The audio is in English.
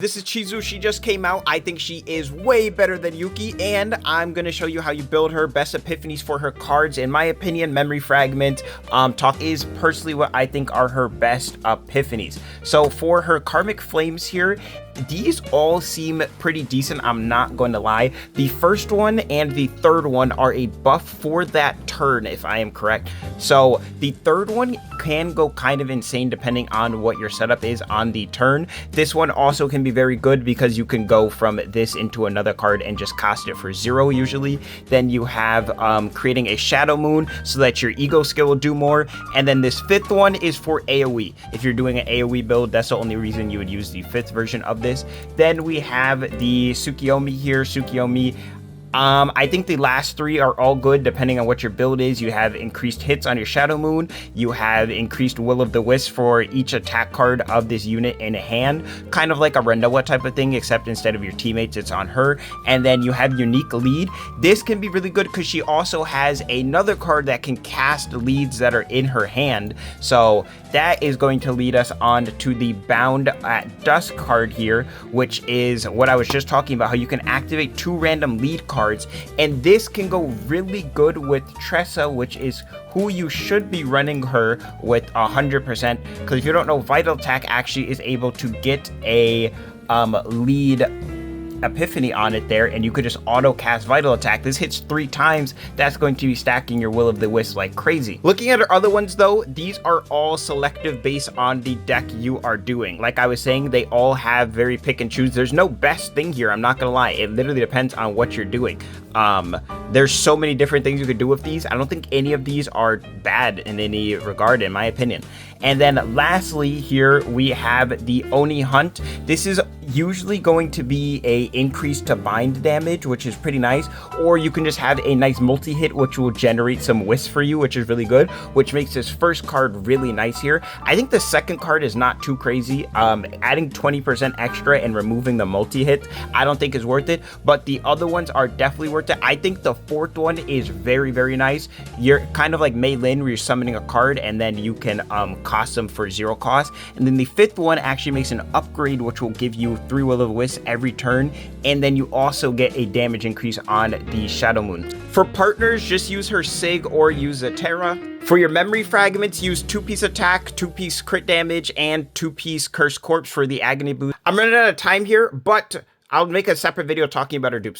This is Chizuru. She just came out. I think she is way better than Yuki, and I'm going to show you how you build her best epiphanies for her cards. In my opinion, Memory Fragment talk is personally what I think are her best epiphanies. So for her Karmic Flames here, these all seem pretty decent, I'm not going to lie. The first one and the third one are a buff for that turn, if I am correct. So the third one can go kind of insane depending on what your setup is on the turn. This one also can be very good because you can go from this into another card and just cast it for 0 usually. Then you have creating a Shadow Moon so that your ego skill will do more. And then this fifth one is for AoE. If you're doing an AoE build, that's the only reason you would use the fifth version of this. Then we have the Tsukiyomi here. Tsukiyomi, I think the last three are all good depending on what your build is. You have increased hits on your Shadow Moon. You have increased Will of the Wisp for each attack card of this unit in hand. Kind of like a Renoa type of thing, except instead of your teammates, it's on her. And then you have Unique Lead. This can be really good because she also has another card that can cast leads that are in her hand. So that is going to lead us on to the Bound at Dusk card here, which is what I was just talking about, how you can activate 2 random lead cards, and this can go really good with Tressa, which is who you should be running her with 100%, because if you don't know, Vital Attack actually is able to get a lead epiphany on it there, and you could just auto cast Vital Attack. This hits 3 times. That's going to be stacking your Will of the Wisp like crazy. Looking at our other ones though, these are all selective based on the deck you are doing. Like I was saying, they all have very pick and choose. There's no best thing here, I'm not gonna lie. It literally depends on what you're doing. There's so many different things you could do with these. I don't think any of these are bad in any regard, in my opinion. And then lastly here we have the Oni Hunt. This is usually going to be a increase to bind damage, which is pretty nice, or you can just have a nice multi-hit which will generate some wisp for you, which is really good, which makes this first card really nice here. I think the second card is not too crazy. Adding 20% extra and removing the multi-hit I don't think is worth it, but the other ones are definitely worth it. I think the fourth one is very, very nice. You're kind of like Mei Lin, where you're summoning a card and then you can cost them for 0 cost. And then the fifth one actually makes an upgrade which will give you 3 Will of the Wisp every turn, and then you also get a damage increase on the Shadow Moon. For partners, just use her Sig or use a Terra. For your Memory Fragments, use 2-piece attack, 2-piece crit damage, and 2-piece Cursed Corpse for the agony boost. I'm running out of time here, but I'll make a separate video talking about her dupes.